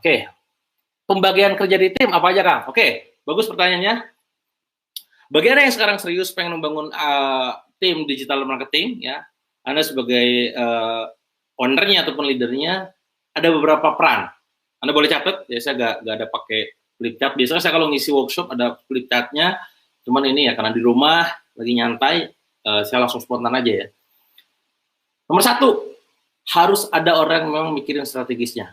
Oke, pembagian kerja di tim apa aja, Kang? Oke, bagus pertanyaannya. Bagi Anda yang sekarang serius pengen membangun tim digital marketing, ya, Anda sebagai ownernya ataupun leadernya, ada beberapa peran. Anda boleh catat, ya saya nggak ada pakai flip chart. Biasanya saya kalau ngisi workshop ada flip chartnya, cuman ini ya karena di rumah lagi nyantai, saya langsung spontan aja ya. Nomor satu, harus ada orang yang memang mikirin strategisnya,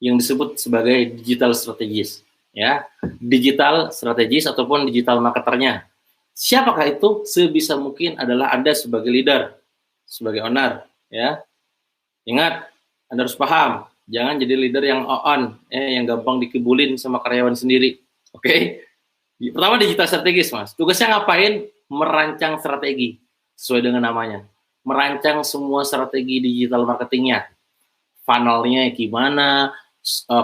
yang disebut sebagai digital strategis, ya, digital strategis ataupun digital marketernya. Siapakah itu? Sebisa mungkin adalah Anda sebagai leader, sebagai owner, ya. Ingat, Anda harus paham, jangan jadi leader yang on, yang gampang dikibulin sama karyawan sendiri. Oke? Pertama digital strategis, Mas. Tugasnya ngapain? Merancang strategi sesuai dengan namanya. Merancang semua strategi digital marketingnya. Funnel-nya gimana,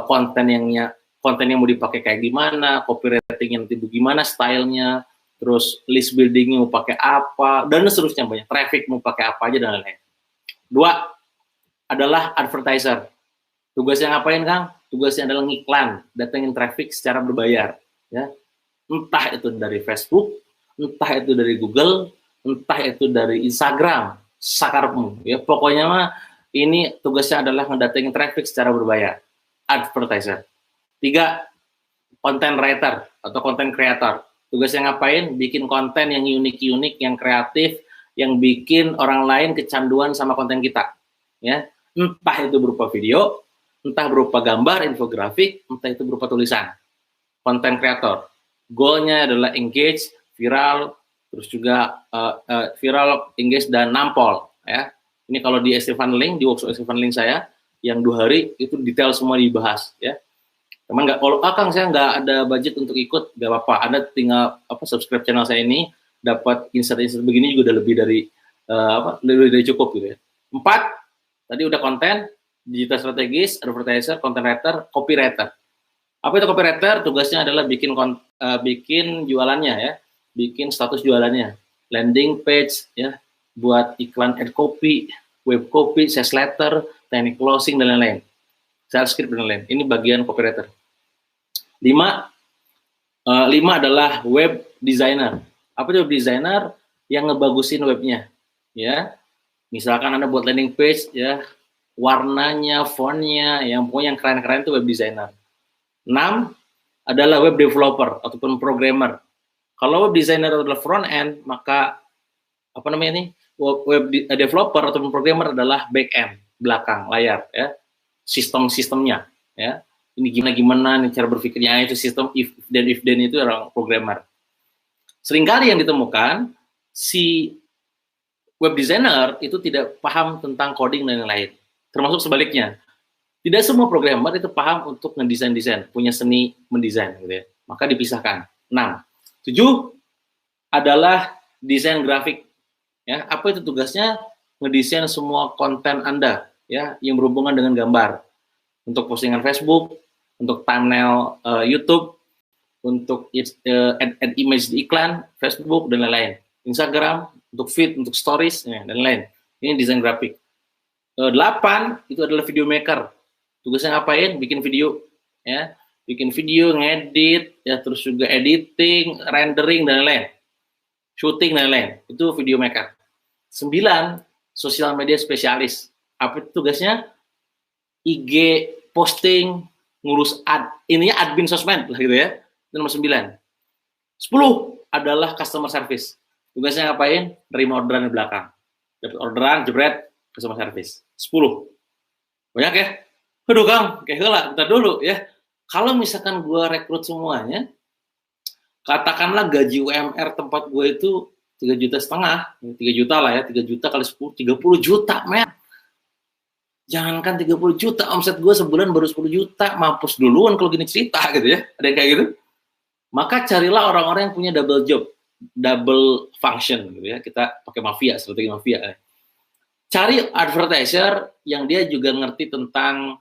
konten yang mau dipakai kayak gimana, copywriting-nya nanti gimana, stylenya, terus list building-nya mau pakai apa, dan seterusnya banyak. Traffic mau pakai apa aja dan lain-lain. Dua, adalah advertiser. Tugasnya ngapain, Kang? Tugasnya adalah ngiklan, datengin traffic secara berbayar. Ya. Entah itu dari Facebook, entah itu dari Google, entah itu dari Instagram, sakarmu. Ya, pokoknya mah ini tugasnya adalah ngedatengin traffic secara berbayar. Advertiser. Tiga, content writer atau content creator. Tugasnya ngapain? Bikin konten yang unik-unik, yang kreatif, yang bikin orang lain kecanduan sama konten kita. Ya, entah itu berupa video, entah berupa gambar, infografik, entah itu berupa tulisan. Content creator. Goalnya adalah engage, viral, terus juga viral, engage, dan nampol. Ya. Ini kalau di SC Funneling, di workshop SC Funneling saya, yang 2 hari, itu detail semua dibahas. Ya. Teman nggak, kalau Kang saya nggak ada budget untuk ikut, nggak apa-apa. Anda tinggal subscribe channel saya ini, dapat insert-insert begini juga udah lebih dari lebih dari cukup gitu ya. 4, tadi udah konten, digital strategis, advertiser, content writer, copywriter. Apa itu copywriter? Tugasnya adalah bikin jualannya ya, bikin status jualannya, landing page ya, buat iklan ad copy, web copy, sales letter, teknik closing dan lain-lain, sales script dan lain-lain. Ini bagian copywriter. 5 adalah web designer. Apa itu web designer? Yang ngebagusin webnya, ya. Misalkan Anda buat landing page, ya, warnanya, fontnya, yang pokoknya yang keren-keren itu web designer. 6 adalah web developer ataupun programmer. Kalau web designer adalah front end, maka apa namanya ini? Web developer ataupun programmer adalah back end, belakang layar, ya. Sistem-sistemnya, ya. Ini gimana nih cara berpikirnya, itu sistem if then itu orang programmer. Seringkali yang ditemukan si web designer itu tidak paham tentang coding dan lain-lain. Termasuk sebaliknya. Tidak semua programmer itu paham untuk ngedesain-desain, punya seni mendesain gitu ya. Maka dipisahkan. 6. 7 adalah desain grafik. Ya, apa itu tugasnya? Ngedesain semua konten Anda ya yang berhubungan dengan gambar. Untuk postingan Facebook, untuk thumbnail YouTube, untuk add image di iklan Facebook dan lain-lain, Instagram, untuk feed, untuk stories ya, dan lain-lain. Ini desain grafik. 8 itu adalah video maker. Tugasnya ngapain? Bikin video, ya, bikin video, ngedit, ya, terus juga editing, rendering dan lain-lain, shooting dan lain-lain. Itu video maker. 9 sosial media spesialis. Apa itu tugasnya? IG posting, ngurus ininya admin sosmed lah gitu ya. Itu nomor 9. 10 adalah customer service. Tugasnya ngapain? Nerima orderan di belakang. Dapat orderan, jebret, customer service. 10. Banyak ya? Aduh Kang, kayak heula, bentar dulu ya. Kalau misalkan gue rekrut semuanya, katakanlah gaji UMR tempat gue itu 3,5 juta, 3 juta lah ya, 3 juta kali 10, 30 juta, men. Jangankan 30 juta, omset gue sebulan baru 10 juta, mampus duluan kalau gini cerita gitu ya. Ada yang kayak gitu. Maka carilah orang-orang yang punya double job, double function gitu ya. Kita pakai mafia, strategi mafia. Cari advertiser yang dia juga ngerti tentang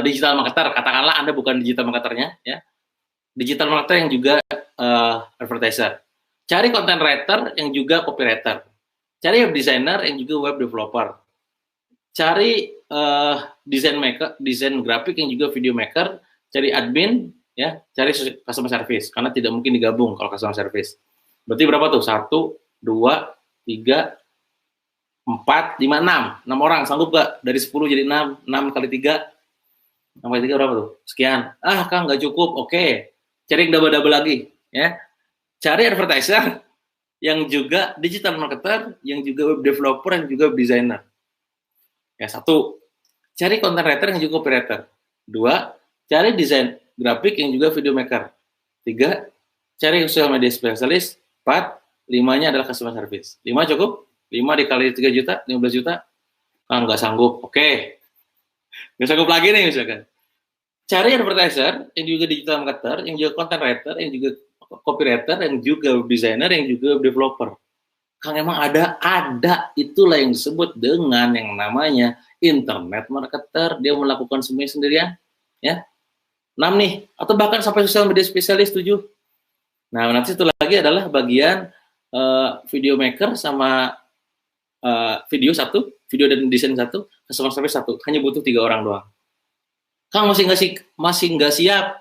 digital marketer. Katakanlah Anda bukan digital marketernya ya. Digital marketer yang juga advertiser. Cari content writer yang juga copywriter. Cari web designer yang juga web developer. cari desain maker, desain grafik yang juga video maker, cari admin, ya, cari customer service, karena tidak mungkin digabung kalau customer service. Berarti berapa tuh? 1, 2, 3, 4, 5, 6. 6 orang, sanggup gak? Dari 10 jadi 6, 6 kali 3, 6 kali 3 berapa tuh? Sekian. Ah, Kang, nggak cukup. Oke. Cari yang double-double lagi. Ya. Cari advertiser, yang juga digital marketer, yang juga web developer, yang juga web designer. Ya, 1. Cari content writer yang juga copywriter. 2. Cari desain grafik yang juga video maker. 3. Cari social media specialist. 4. 5-nya adalah customer service. 5 cukup? 5 dikali 3 juta, 15 juta. Ah, nggak sanggup. Oke. Nggak sanggup lagi nih misalkan. Cari advertiser, yang juga digital marketer, yang juga content writer, yang juga copywriter, yang juga web designer, yang juga web developer. Kang, emang ada. Itulah yang disebut dengan yang namanya internet marketer. Dia melakukan semuanya sendirian. Ya. 6 nih. Atau bahkan sampai social media spesialis 7. Nah, nanti itu lagi adalah bagian video maker sama video 1, video dan desain 1, customer service 1. Hanya butuh 3 orang doang. Kang, masih nggak siap.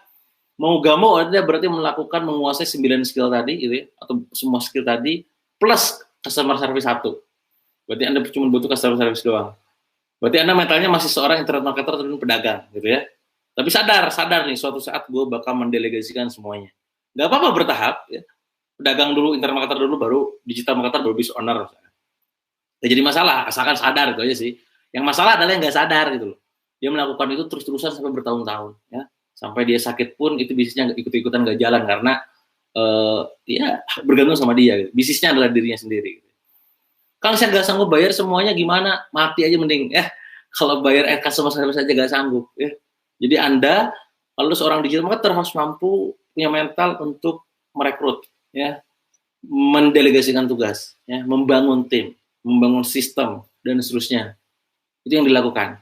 Mau gak mau Anda berarti menguasai 9 skill tadi gitu ya, atau semua skill tadi plus customer service 1. Berarti Anda cuma butuh customer service doang. Berarti Anda mentalnya masih seorang internet marketer atau pedagang gitu ya. Tapi sadar nih suatu saat gue bakal mendelegasikan semuanya. Gak apa-apa bertahap ya. Pedagang dulu, internet marketer dulu, baru digital marketer, baru business owner. Gak jadi masalah, asalkan sadar itu aja sih. Yang masalah adalah yang gak sadar gitu loh. Dia melakukan itu terus-terusan sampai bertahun-tahun ya. Sampai dia sakit pun itu bisnisnya ikut-ikutan gak jalan karena ya bergantung sama dia gitu. Bisnisnya adalah dirinya sendiri gitu. Kalau saya gak sanggup bayar semuanya gimana? Mati aja mending ya. Kalau bayar customer service aja gak sanggup ya. Jadi Anda kalau seorang digital marketer harus mampu punya mental untuk merekrut ya, mendelegasikan tugas ya, membangun tim, membangun sistem dan seterusnya. Itu yang dilakukan.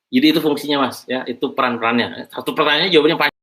Jadi itu fungsinya Mas ya, itu peran-perannya. Satu pertanyaannya jawabannya panjang.